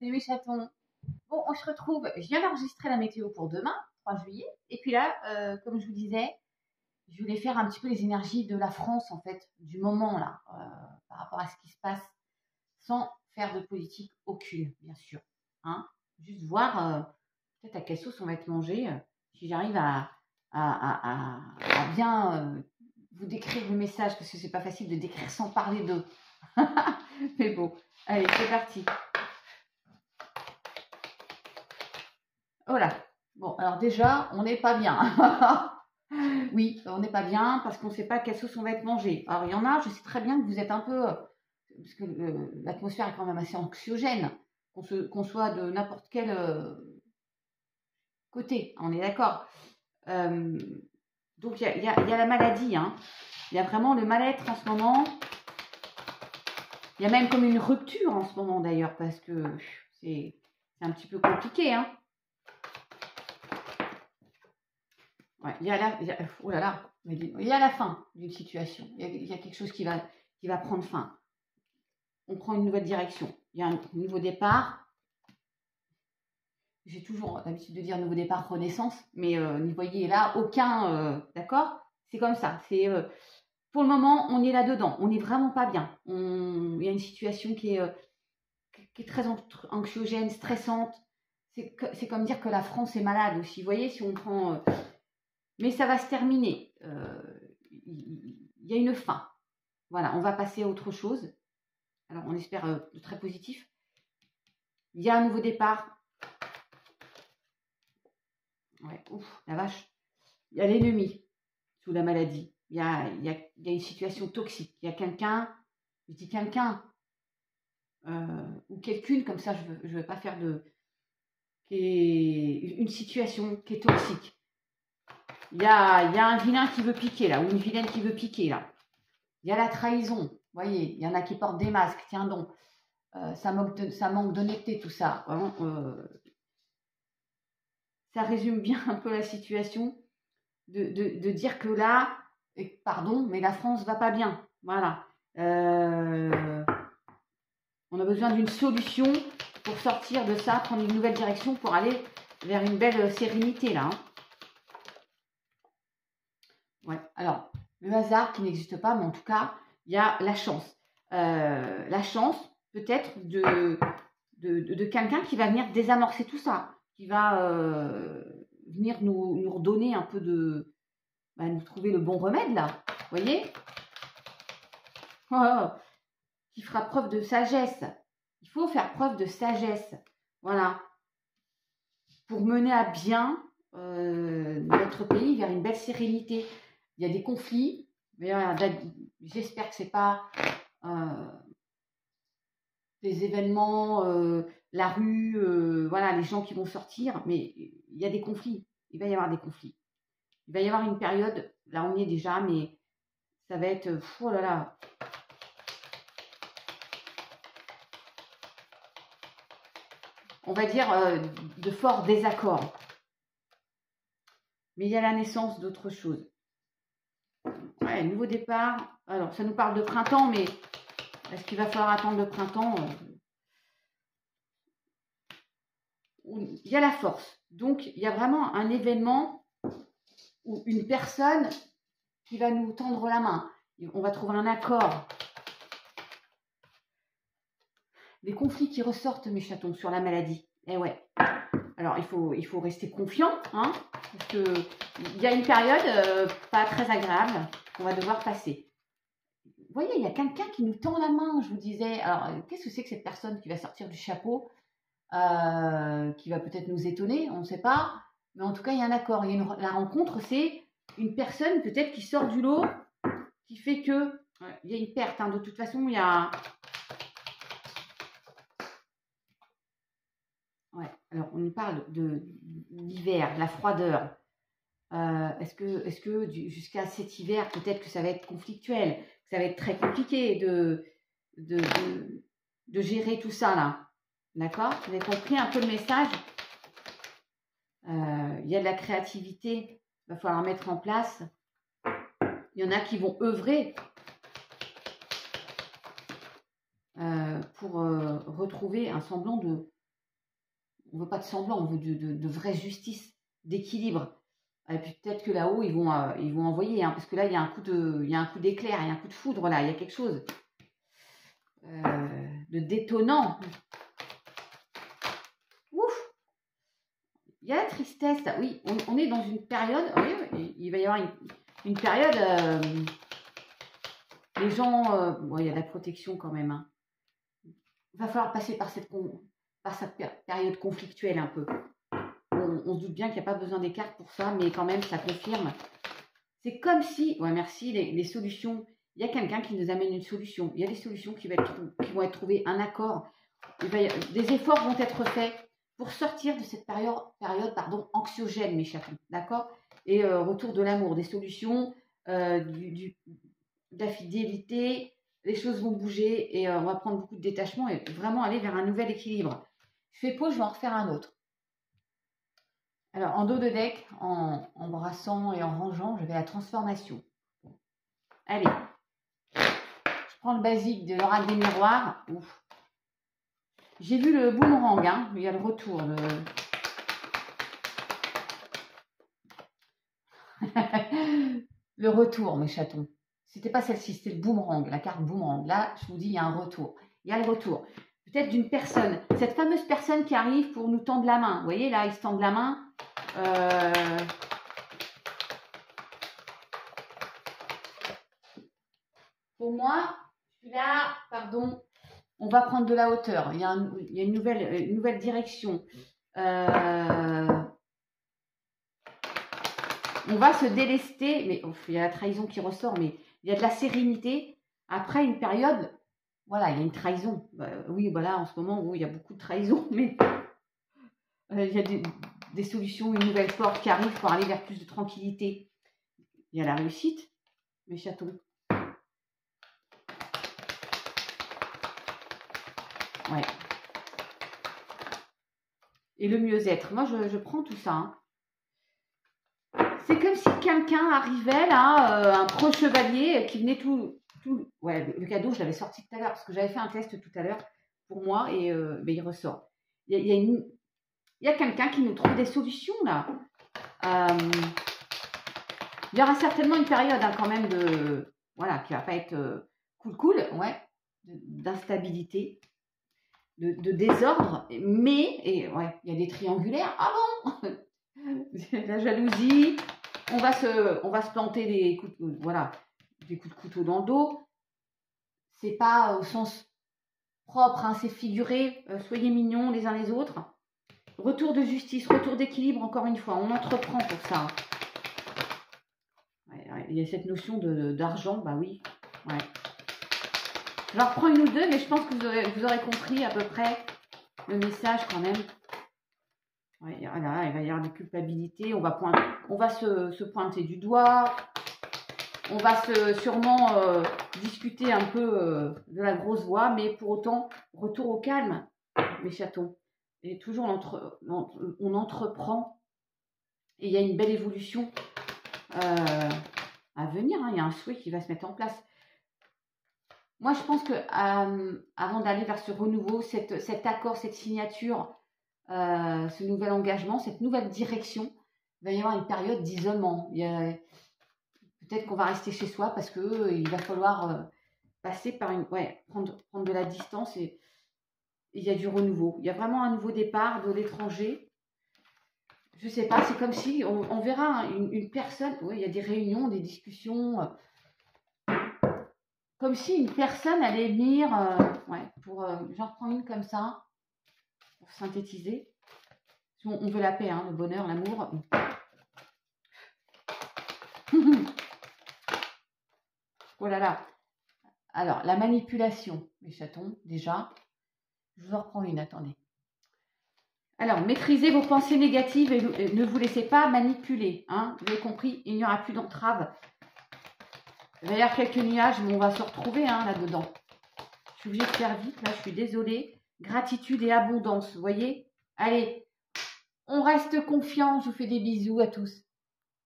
C'est mes chatons. Bon, on se retrouve. Je viens d'enregistrer la météo pour demain, 3 juillet. Et puis là, comme je vous disais, je voulais faire un petit peu les énergies de la France, en fait, du moment, là, par rapport à ce qui se passe, sans faire de politique aucune, bien sûr. Hein. Juste voir peut-être à quelle sauce on va être mangé, si j'arrive à bien vous décrire le message, parce que c'est pas facile de décrire sans parler d'eux. Mais bon, allez, c'est parti. Voilà. Bon, alors déjà, on n'est pas bien. Oui, on n'est pas bien parce qu'on ne sait pas quelle sauce on va être mangé. Alors, il y en a, je sais très bien que vous êtes un peu... parce que l'atmosphère est quand même assez anxiogène, qu'on soit de n'importe quel côté, on est d'accord. Donc, il y a la maladie. Hein. Il y a vraiment le mal-être en ce moment. Il y a même comme une rupture en ce moment, d'ailleurs, parce que c'est un petit peu compliqué, hein. Ouais, oh là là, il y a la fin d'une situation. Il y a quelque chose qui va prendre fin. On prend une nouvelle direction. Il y a un nouveau départ. J'ai toujours l'habitude de dire nouveau départ, renaissance, mais vous voyez là, aucun, d'accord? C'est comme ça. Pour le moment, on est là-dedans. On n'est vraiment pas bien. Il y a une situation qui est très anxiogène, stressante. C'est comme dire que la France est malade aussi. Vous voyez, si on prend... mais ça va se terminer. Il y a une fin. Voilà, on va passer à autre chose. Alors, on espère de très positif. Il y a un nouveau départ. Ouais, ouf, la vache. Il y a l'ennemi sous la maladie. Il y a une situation toxique. Il y a quelqu'un, je dis quelqu'un, ou quelqu'une, comme ça, je veux pas faire qui est une situation qui est toxique. Il y a un vilain qui veut piquer, là, ou une vilaine qui veut piquer, là. Il y a la trahison. Vous voyez, il y en a qui portent des masques. Tiens donc, ça manque d'honnêteté, tout ça. Vraiment, ça résume bien un peu la situation de dire que là, pardon, mais la France va pas bien. Voilà. On a besoin d'une solution pour sortir de ça, prendre une nouvelle direction pour aller vers une belle sérénité, là. Hein. Ouais, alors, le hasard qui n'existe pas, mais en tout cas, il y a la chance. La chance, peut-être, de quelqu'un qui va venir désamorcer tout ça, qui va venir nous redonner un peu nous trouver le bon remède, là. Vous voyez? Qui fera preuve de sagesse. Il faut faire preuve de sagesse. Voilà. Pour mener à bien notre pays vers une belle sérénité. Il y a des conflits, mais j'espère que ce n'est pas des événements, la rue, voilà, les gens qui vont sortir, mais il y a des conflits. Il va y avoir des conflits. Il va y avoir une période, là on y est déjà, mais ça va être, oh là là. On va dire de forts désaccords. Mais il y a la naissance d'autre chose. Ouais, nouveau départ. Alors, ça nous parle de printemps, mais est-ce qu'il va falloir attendre le printemps? Il y a la force. Donc, il y a vraiment un événement ou une personne qui va nous tendre la main. On va trouver un accord. Les conflits qui ressortent, mes chatons, sur la maladie. Eh ouais. Alors, il faut rester confiant, hein, parce qu'il y a une période pas très agréable qu'on va devoir passer. Vous voyez, il y a quelqu'un qui nous tend la main, je vous disais. Alors, qu'est-ce que c'est que cette personne qui va sortir du chapeau, qui va peut-être nous étonner, on ne sait pas. Mais en tout cas, il y a un accord. La rencontre, c'est une personne peut-être qui sort du lot, qui fait que il y a une perte. Hein, de toute façon, il y a... Ouais, alors on nous parle de l'hiver, de la froideur. Est-ce que jusqu'à cet hiver, peut-être que ça va être conflictuel, que ça va être très compliqué de gérer tout ça là. D'accord? Vous avez compris un peu le message? Il y a de la créativité, il va falloir mettre en place. Il y en a qui vont œuvrer pour retrouver un semblant on veut pas de semblant, on veut de vraie justice, d'équilibre. Et puis peut-être que là-haut, ils vont envoyer, hein, parce que là, il y a un coup d'éclair, il y a un coup de foudre, là, il y a quelque chose de détonnant. Ouf! Il y a la tristesse, là. Oui, on est dans une période, oui, il va y avoir une période, les gens, bon, il y a de la protection quand même, hein. Il va falloir passer par cette période conflictuelle un peu. On se doute bien qu'il n'y a pas besoin des cartes pour ça, mais quand même, ça confirme. C'est comme si, ouais, merci, les solutions, il y a quelqu'un qui nous amène une solution. Il y a des solutions qui vont être trouvées, un accord. Des efforts vont être faits pour sortir de cette période anxiogène, mes chatons, d'accord? Et retour de l'amour, des solutions, de la fidélité, les choses vont bouger et on va prendre beaucoup de détachement et vraiment aller vers un nouvel équilibre. Je fais pause, je vais en refaire un autre. Alors, en dos de deck, en brassant et en rangeant, je vais à la transformation. Allez, je prends le basique de l'oracle des miroirs. J'ai vu le boomerang, hein, il y a le retour. Le retour, mes chatons. C'était pas celle-ci, c'était le boomerang, la carte boomerang. Là, je vous dis, il y a un retour. Il y a le retour. Peut-être d'une personne. Cette fameuse personne qui arrive pour nous tendre la main. Vous voyez, là, ils se tendent la main. Pour moi, là, pardon, on va prendre de la hauteur. Il y a une nouvelle direction. On va se délester, mais il y a la trahison qui ressort, mais il y a de la sérénité. Après une période, voilà, il y a une trahison. Oui, voilà, en ce moment, où il y a beaucoup de trahison, mais il y a des solutions, une nouvelle porte qui arrive pour aller vers plus de tranquillité. Il y a la réussite, mes chatons. Ouais. Et le mieux-être. Moi, je prends tout ça. Hein. C'est comme si quelqu'un arrivait là, un pro chevalier qui venait tout. Ouais, le cadeau, je l'avais sorti tout à l'heure parce que j'avais fait un test tout à l'heure pour moi et il ressort. Il y a quelqu'un qui nous trouve des solutions là. Il y aura certainement une période hein, quand même de. Voilà, qui va pas être cool, ouais, d'instabilité, de désordre, mais, ouais, il y a des triangulaires. Ah bon? La jalousie, on va se planter des coups de couteau dans le dos. C'est pas au sens propre, hein, c'est figuré. Soyez mignons les uns les autres. Retour de justice, retour d'équilibre, encore une fois, on entreprend pour ça. Ouais, il y a cette notion d'argent, bah oui. Ouais. Je leur prends une ou deux, mais je pense que vous aurez compris à peu près le message quand même. Ouais, voilà, il va y avoir des culpabilités, on va se pointer du doigt, on va sûrement discuter un peu de la grosse voix, mais pour autant, retour au calme, mes chatons. Et toujours, on entreprend et il y a une belle évolution à venir, hein, il y a un souhait qui va se mettre en place. Moi, je pense que avant d'aller vers ce renouveau, cet accord, cette signature, ce nouvel engagement, cette nouvelle direction, il va y avoir une période d'isolement. Peut-être qu'on va rester chez soi parce qu'il va falloir passer par prendre de la distance et il y a du renouveau. Il y a vraiment un nouveau départ de l'étranger. Je ne sais pas, c'est comme si on verra une personne, il y a des réunions, des discussions, comme si une personne allait venir, j'en reprends une comme ça, pour synthétiser. On veut la paix, hein, le bonheur, l'amour. Oh là là. Alors, la manipulation, mes chatons, déjà. Je vous en reprends une, attendez. Alors, maîtrisez vos pensées négatives et ne vous laissez pas manipuler. Hein. Vous avez compris, il n'y aura plus d'entrave. Il va y avoir quelques nuages, mais on va se retrouver hein, là-dedans. Je suis obligée de faire vite, là, je suis désolée. Gratitude et abondance, vous voyez? Allez, on reste confiant. Je vous fais des bisous à tous.